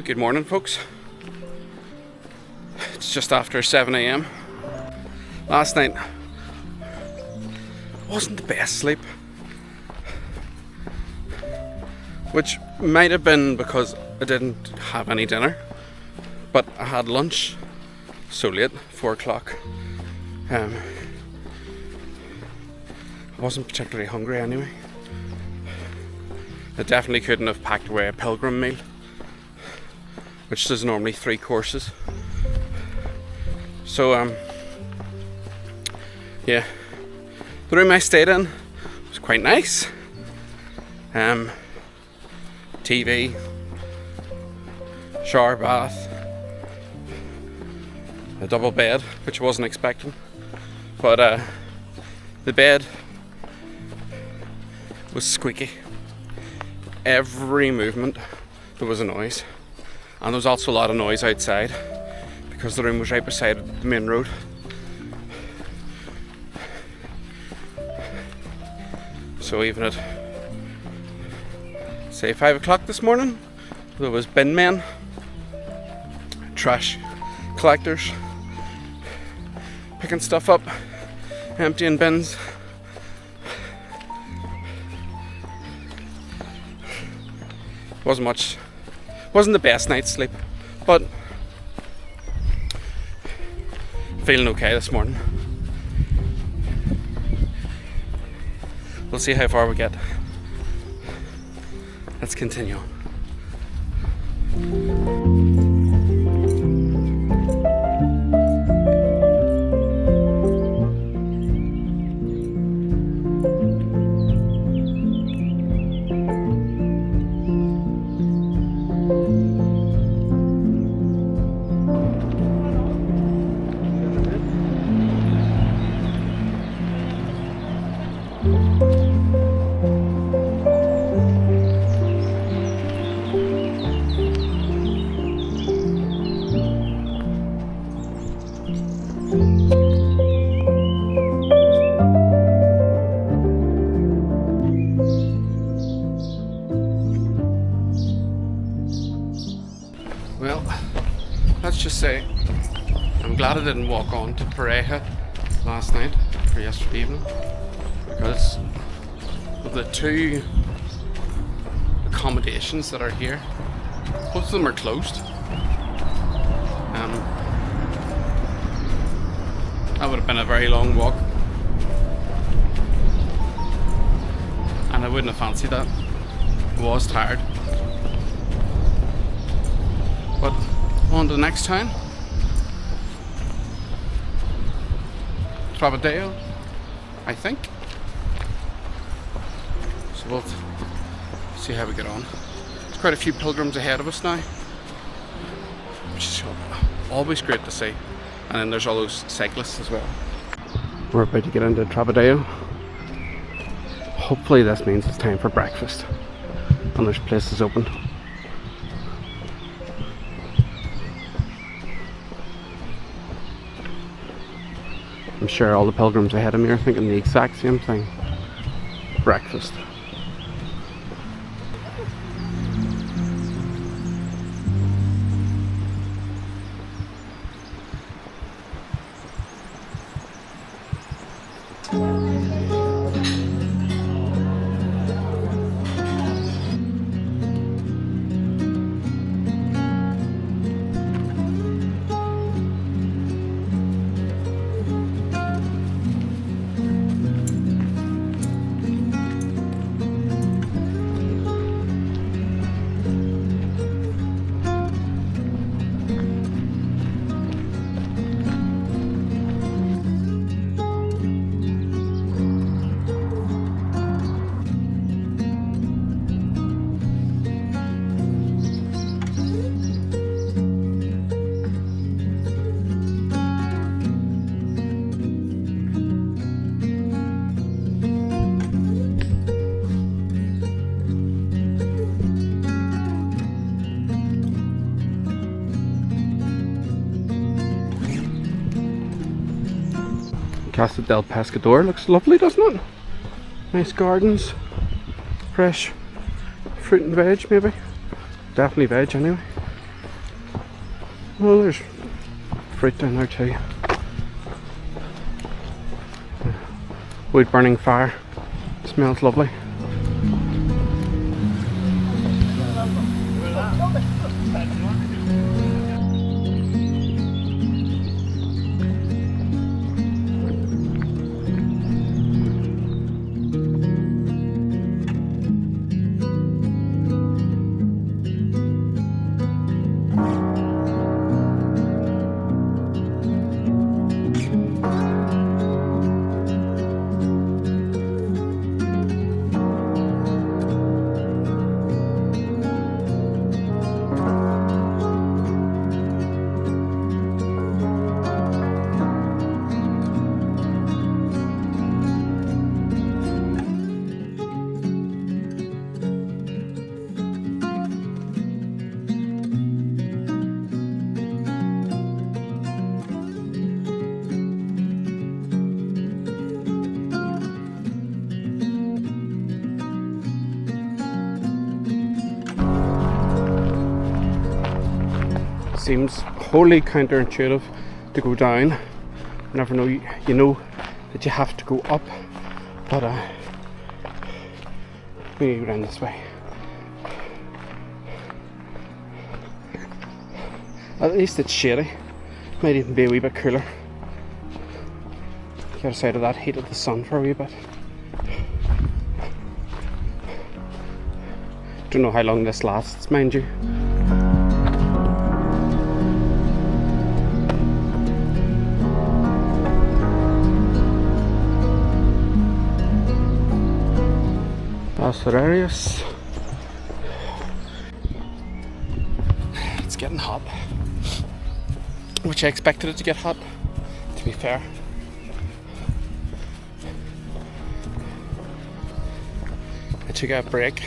Good morning, folks. It's just after 7 a.m. Last night wasn't the best sleep, which might have been because I didn't have any dinner, but I had lunch so late, 4 o'clock. I wasn't particularly hungry anyway. I definitely couldn't have packed away a pilgrim meal, which is normally 3 courses. So yeah, the room I stayed in was quite nice. TV, shower, bath, a double bed, which I wasn't expecting, but the bed was squeaky. Every movement there was a noise, and there was also a lot of noise outside because the room was right beside the main road. So even at, say, 5 o'clock this morning, there was bin men, trash collectors, picking stuff up, emptying bins. Wasn't the best night's sleep, but feeling okay this morning. We'll see how far we get. Let's continue on. Well, let's just say I'm glad I didn't walk on to Pareja last night or yesterday evening, because of the 2 accommodations that are here. Both of them are closed. That would have been a very long walk, and I wouldn't have fancied that. I was tired. But on to the next town, Trabadeo, I think. So we'll see how we get on. There's quite a few pilgrims ahead of us now, which is always great to see. And then there's all those cyclists as well. We're about to get into Trabadeo. Hopefully this means it's time for breakfast and there's places open. I'm sure all the pilgrims ahead of me are thinking the exact same thing. Breakfast. Casa del Pescador looks lovely, doesn't it? Nice gardens, fresh fruit and veg maybe. Definitely veg anyway. Oh, there's fruit down there too. Wood burning fire. Smells lovely. Seems wholly counterintuitive to go down. You never know, you know that you have to go up, but we need to go down this way. At least it's shady. Might even be a wee bit cooler. Get us out of that heat of the sun for a wee bit. Don't know how long this lasts, mind you. O Cebreiro. It's getting hot, which I expected it to get hot, to be fair. I took a break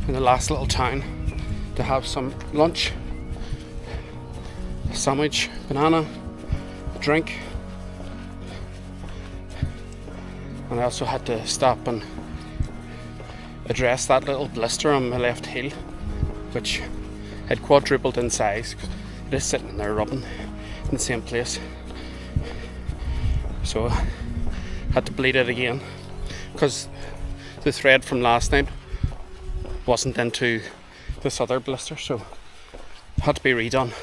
in the last little town to have some lunch, a sandwich, banana, a drink, and I also had to stop and address that little blister on my left heel, which had quadrupled in size. It is sitting in there rubbing in the same place, so I had to bleed it again because the thread from last night wasn't into this other blister, so it had to be redone.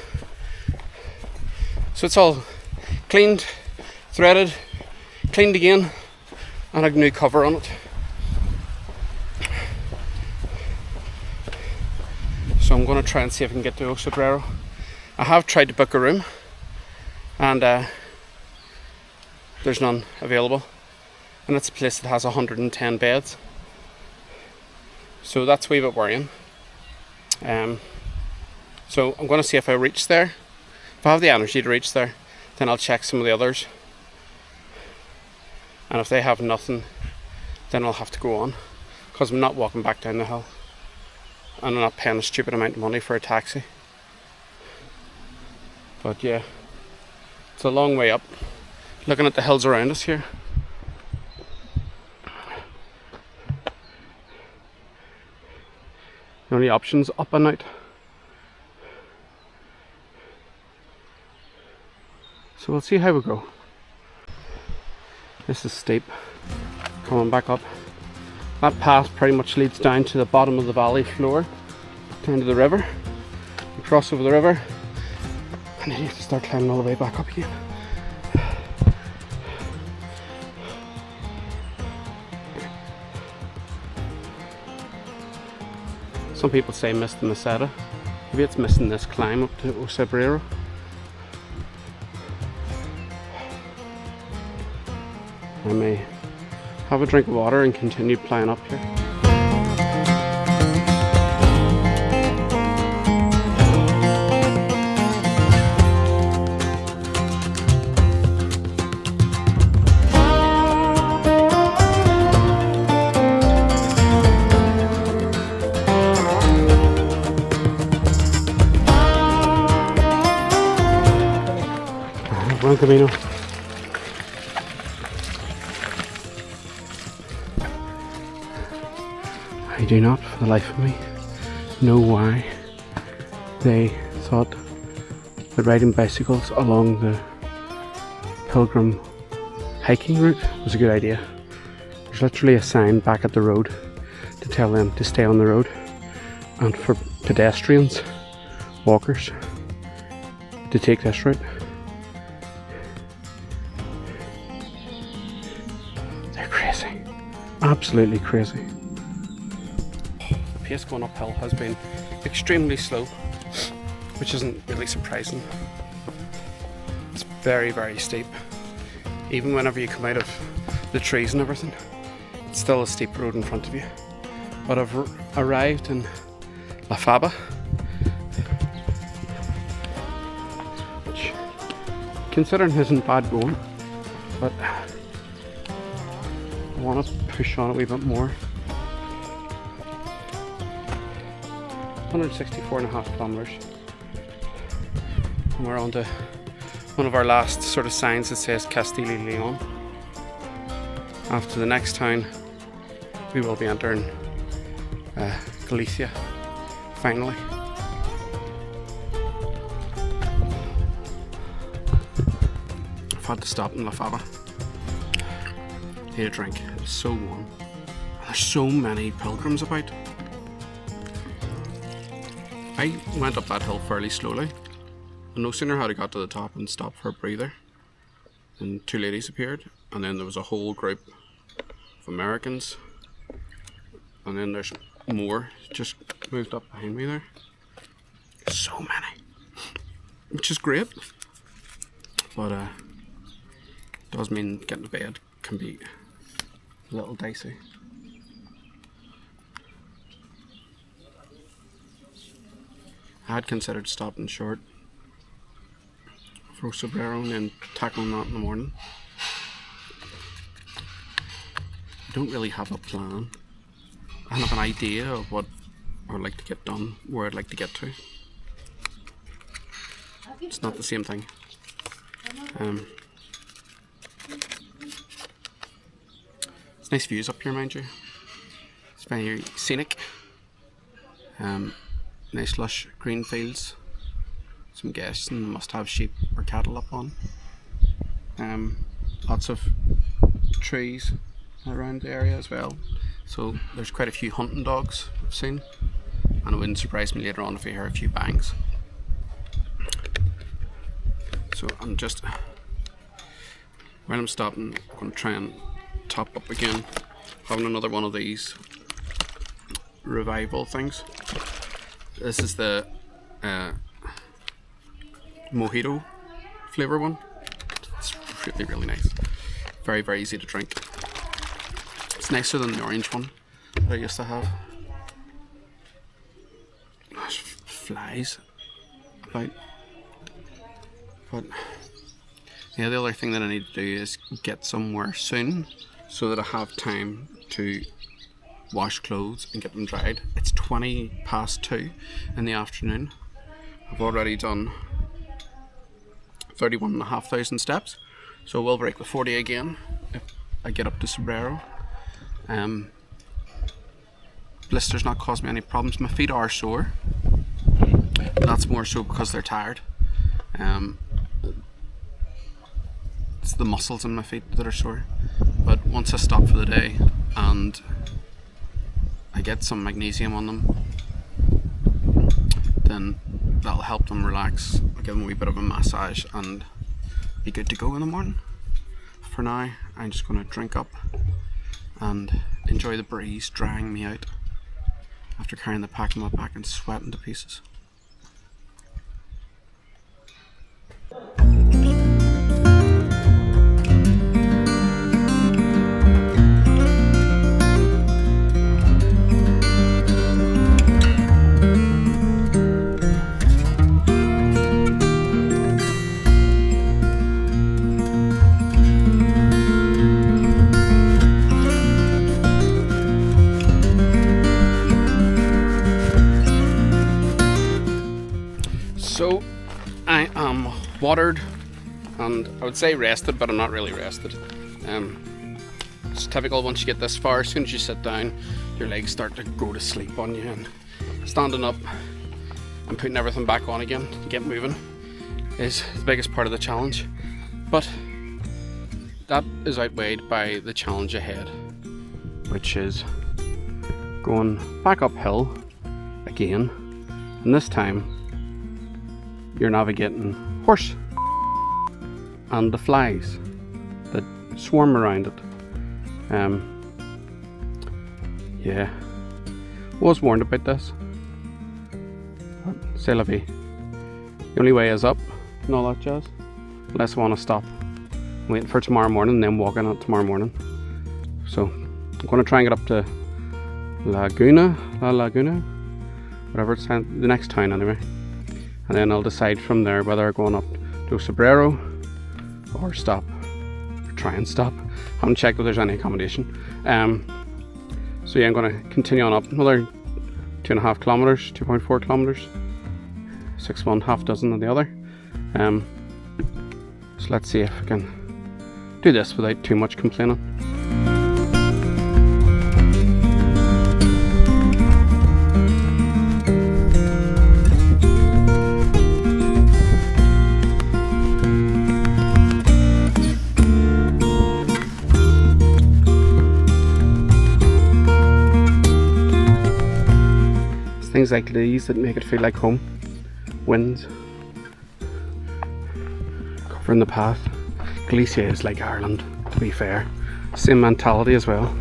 So it's all cleaned, threaded, cleaned again, and a new cover on it. So I'm going to try and see if I can get to O Cebreiro. I have tried to book a room and there's none available, and it's a place that has 110 beds, so that's a wee bit worrying. So I'm going to see if I reach there. If I have the energy to reach there, then I'll check some of the others, and if they have nothing, then I'll have to go on, because I'm not walking back down the hill. And I'm not paying a stupid amount of money for a taxi. But yeah, it's a long way up. Looking at the hills around us here. The only options up and out. So we'll see how we go. This is steep. Coming back up. That path pretty much leads down to the bottom of the valley floor, down to the river. You cross over the river, and then you have to start climbing all the way back up again. Some people say miss the Meseta. Maybe it's missing this climb up to O Cebreiro. I may have a drink of water and continue playing up here. Buen camino. I do not, for the life of me, know why they thought that riding bicycles along the pilgrim hiking route was a good idea. There's literally a sign back at the road to tell them to stay on the road, and for pedestrians, walkers, to take this route. They're crazy, absolutely crazy. The pace going uphill has been extremely slow, which isn't really surprising. It's very, very steep. Even whenever you come out of the trees and everything, it's still a steep road in front of you. But I've arrived in La Faba, which, considering isn't bad going, but I want to push on a wee bit more. 164.5 kilometers. And we're on to one of our last sort of signs that says Castilla y León. After the next town, we will be entering Galicia, finally. I've had to stop in La Faba. Need a drink. It's so warm. There's so many pilgrims about. I went up that hill fairly slowly, and no sooner had I got to the top and stopped for a breather, and two ladies appeared, and then there was a whole group of Americans, and then there's more just moved up behind me there. So many, which is great, but does mean getting to bed can be a little dicey. I had considered stopping short for O Cebreiro and then tackling that in the morning. I don't really have a plan. I have an idea of what I'd like to get done, where I'd like to get to. It's not the same thing. It's nice views up here, mind you. It's very scenic. Nice lush green fields. Some guests and must-have sheep or cattle up on. Lots of trees around the area as well. So there's quite a few hunting dogs I've seen, and it wouldn't surprise me later on if I hear a few bangs. So I'm just, while I'm stopping, I'm going to try and top up again, having another one of these revival things. This is the mojito flavour one. It's really, really nice. Very, very easy to drink. It's nicer than the orange one that I used to have. There's flies about. But yeah, the other thing that I need to do is get somewhere soon so that I have time to wash clothes and get them dried. It's 2:20 in the afternoon. I've already done 31,500 steps, so we'll break the 40 again if I get up to Cebreiro. Blisters not caused me any problems. My feet are sore, but that's more so because they're tired. It's the muscles in my feet that are sore. But once I stop for the day and I get some magnesium on them, then that'll help them relax. I'll give them a wee bit of a massage and be good to go in the morning. For now, I'm just going to drink up and enjoy the breeze drying me out after carrying the pack on my back and sweating to pieces. So I am watered and I would say rested, but I'm not really rested. It's typical once you get this far, as soon as you sit down, your legs start to go to sleep on you, and standing up and putting everything back on again to get moving is the biggest part of the challenge, but that is outweighed by the challenge ahead, which is going back uphill again, and this time you're navigating horse and the flies that swarm around it. Yeah, was warned about this, but c'est la vie. The only way is up and all that jazz, unless I want to stop waiting for tomorrow morning and then walk in it tomorrow morning. So I'm going to try and get up to Laguna, whatever it's the next town anyway, and then I'll decide from there whether I'm going up to O Cebreiro or stop, or try and stop. I haven't checked if there's any accommodation. So yeah, I'm going to continue on up another 2.5 kilometers, 2.4 kilometers, 6 one, half dozen of the other. So let's see if I can do this without too much complaining. Things like these that make it feel like home. Winds covering the path. Galicia is like Ireland, to be fair. Same mentality as well.